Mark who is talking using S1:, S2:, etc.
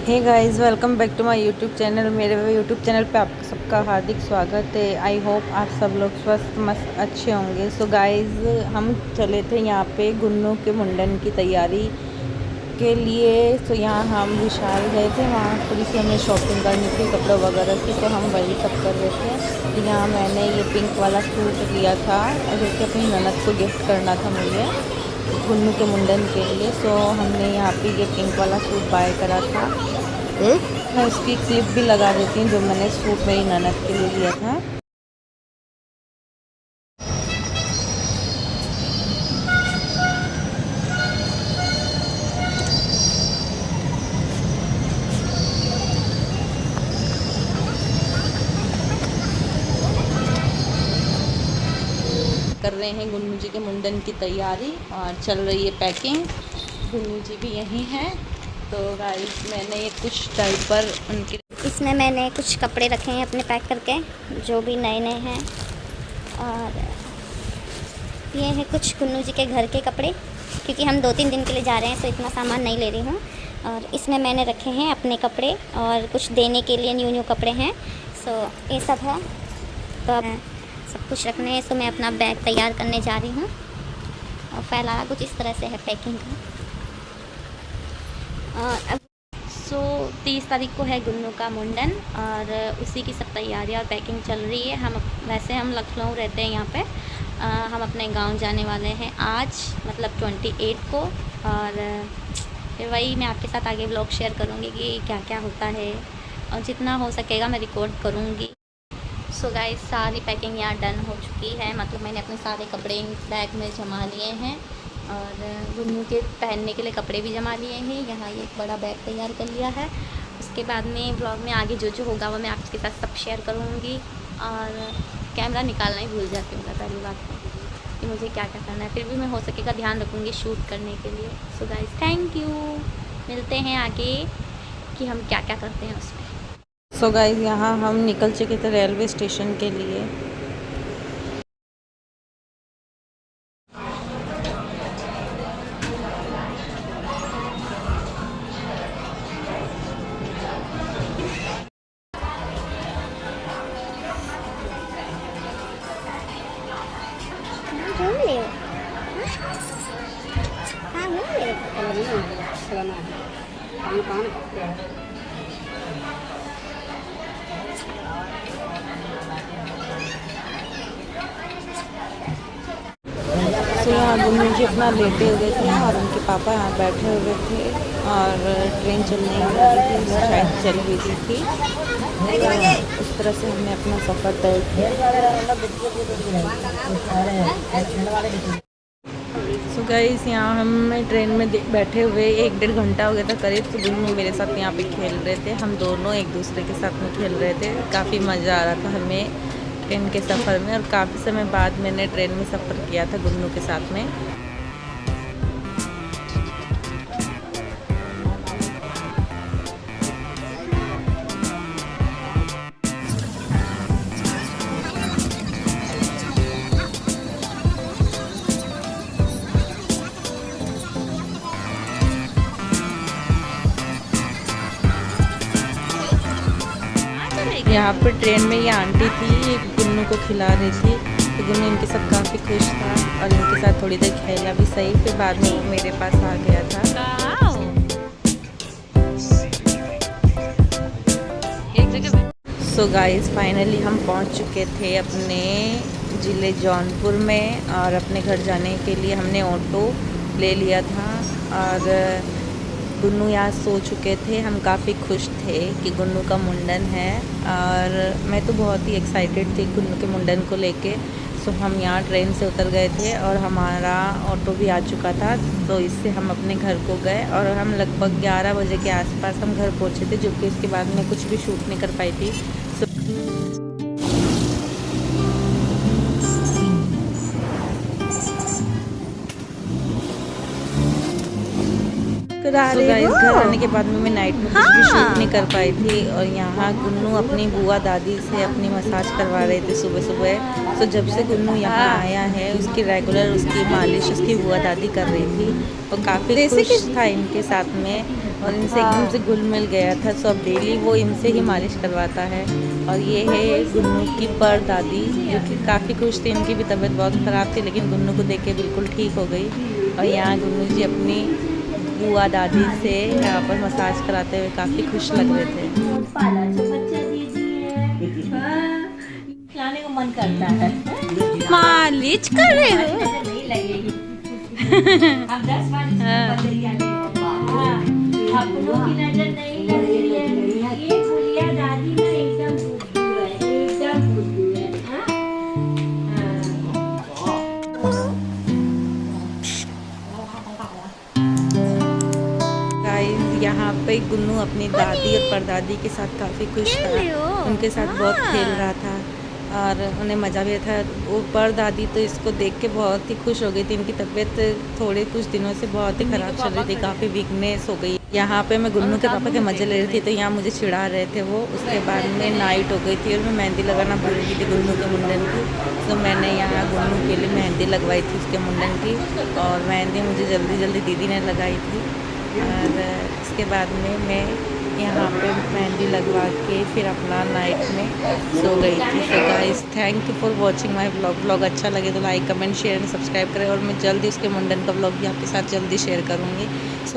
S1: Hey guys, welcome back to my YouTube channel. मेरे YouTube channel पे आप सबका हार्दिक स्वागत है। आई होप आप सब लोग स्वस्थ मस्त अच्छे होंगे। सो गाइस, हम चले थे यहाँ पे गुन्नू के मुंडन की तैयारी के लिए। तो यहाँ हम विशाल गए थे, वहाँ थोड़ी सी हमें शॉपिंग करनी थी कपड़ों वगैरह की, तो हम वही सब कर रहे थे। यहाँ मैंने ये पिंक वाला सूट लिया था जो कि अपनी ननद को गिफ्ट करना था मुझे गुन्नू के मुंडन के लिए। सो हमने यहाँ पे ये पिंक वाला सूट बाय करा था। मैं उसकी क्लिप भी लगा देती हूँ जो मैंने सूट मेरी ननद के लिए लिया था। कर रहे हैं गुन्नू जी के मुंडन की तैयारी और चल रही है पैकिंग। गुन्नू जी भी यहीं हैं। तो गाइस, मैंने ये कुछ डायपर उनके,
S2: इसमें मैंने कुछ कपड़े रखे हैं अपने पैक करके, जो भी नए नए हैं। और ये है कुछ गुन्नू जी के घर के कपड़े, क्योंकि हम 2-3 दिन के लिए जा रहे हैं, तो इतना सामान नहीं ले रही हूँ। और इसमें मैंने रखे हैं अपने कपड़े और कुछ देने के लिए न्यू कपड़े हैं। सो ये सब है। तो अब सब कुछ रखने हैं, तो मैं अपना बैग तैयार करने जा रही हूँ। और फैलाना कुछ इस तरह से है पैकिंग का। और अब 30 तारीख को है गुन्नू का मुंडन और उसी की सब तैयारियां और पैकिंग चल रही है। हम लखनऊ रहते हैं यहाँ पे। हम अपने गांव जाने वाले हैं आज, मतलब 28 को। और फिर वही मैं आपके साथ आगे व्लॉग शेयर करूँगी कि क्या क्या होता है, और जितना हो सकेगा मैं रिकॉर्ड करूँगी। सो गाइस, सारी पैकिंग यहाँ डन हो चुकी है। मतलब मैंने अपने सारे कपड़े बैग में जमा लिए हैं और गुन्नू के पहनने के लिए कपड़े भी जमा लिए हैं। यहाँ ये एक बड़ा बैग तैयार कर लिया है। उसके बाद में व्लॉग में आगे जो जो होगा वो मैं आपके साथ सब शेयर करूँगी। और कैमरा निकालना ही भूल जाती हूँ मैं पहली बात तो, कि मुझे क्या क्या करना है। फिर भी मैं हो सकेगा ध्यान रखूँगी शूट करने के लिए। So guys, thank you. मिलते हैं आगे कि हम क्या क्या करते हैं उसमें।
S1: सो गाइस, यहाँ हम निकल चुके थे रेलवे स्टेशन के लिए। तो यहाँ गुन्नू जी अपना लेटे हुए थे और उनके पापा यहाँ बैठे हुए थे और ट्रेन चलने वाली थी, शायद चल भी रही थी। इस तरह से हमने अपना सफ़र तय किया। सो गाइस, यहाँ हम ट्रेन में बैठे हुए 1-1.5 घंटा हो गया था करीब। तो गुन्नू मेरे साथ यहाँ पे खेल रहे थे, हम दोनों एक दूसरे के साथ में खेल रहे थे। काफ़ी मज़ा आ रहा था हमें ट्रेन के सफ़र में, और काफ़ी समय बाद मैंने ट्रेन में सफ़र किया था गुन्नू के साथ में। यहाँ पर ट्रेन में ये आंटी थी, गुन्नू को खिला रही थी। तो गुन्नू इनके साथ काफ़ी खुश था और इनके साथ थोड़ी देर खेला भी सही। फिर बाद में वो मेरे पास आ गया था। सो गाइस, फाइनली हम पहुँच चुके थे अपने ज़िले जौनपुर में, और अपने घर जाने के लिए हमने ऑटो ले लिया था। और गुन्नू यहाँ सो चुके थे। हम काफ़ी खुश थे कि गुन्नू का मुंडन है, और मैं तो बहुत ही एक्साइटेड थी गुन्नू के मुंडन को लेके। सो हम यहाँ ट्रेन से उतर गए थे और हमारा ऑटो भी आ चुका था। तो इससे हम अपने घर को गए और हम लगभग 11 बजे के आसपास हम घर पहुँचे थे, जो कि इसके बाद मैं कुछ भी शूट नहीं कर पाई थी।
S2: चुरा
S1: तो
S2: रहे
S1: गाइस
S2: हो?
S1: घर आने के बाद में मैं नाइट में कुछ भी शूट नहीं कर पाई थी और यहाँ गुन्नू अपनी बुआ दादी से अपनी मसाज करवा रहे थे सुबह सुबह। तो जब से गुन्नू यहाँ आया है उसकी रेगुलर उसकी मालिश उसकी बुआ दादी कर रही थी और काफ़ी खुश था इनके साथ में और इनसे एकदम से घुल मिल गया था। सो अब डेली वो इनसे ही मालिश करवाता है। और ये है गुन्नू की पर दादी जो कि काफ़ी खुश थी, इनकी भी तबीयत बहुत ख़राब थी लेकिन गुन्नू को देख के बिल्कुल ठीक हो गई। और यहाँ गुन्नू जी अपनी बुआ दादी से यहाँ पर मसाज कराते हुए काफ़ी खुश लग रहे थे।
S3: खिलाने को मन करता है।
S2: मालिश कर रहे हो?
S3: नहीं लगेगी। अब 10 बार इसको बदलिया अपनों की नजर नहीं लग रही है। ये गुड़िया दादी ना एकदम बुद्धू है, एकदम बुद्धू है।
S1: गाइस यहाँ पे गुन्नू अपनी दादी और परदादी के साथ काफ़ी खुश था, उनके साथ बहुत खेल रहा था और उन्हें मज़ा भी था। वो परदादी तो इसको देख के बहुत ही खुश हो गई थी। इनकी तबीयत थोड़े कुछ दिनों से बहुत ही ख़राब चल रही थी, काफ़ी वीकनेस हो गई। यहाँ पे मैं गुन्नू के पापा के मज़े ले रही थी तो यहाँ मुझे चिढ़ा रहे थे वो। उसके बाद में नाइट हो गई थी और मैं मेहंदी लगाना भूल गई थी गुन्नू के मुंडन की। तो मैंने यहाँ गुन्नू के लिए मेहंदी लगवाई थी उसके मुंडन की और मेहंदी मुझे जल्दी जल्दी दीदी ने लगाई थी। और इसके बाद में मैं यहाँ पे मेहंदी लगवा के फिर अपना नाइट में सो गई थी। So guys thank you for watching my vlog अच्छा लगे तो like comment share and subscribe करें और मैं जल्दी उसके मुंडन का व्लॉग भी आपके साथ जल्दी शेयर करूँगी।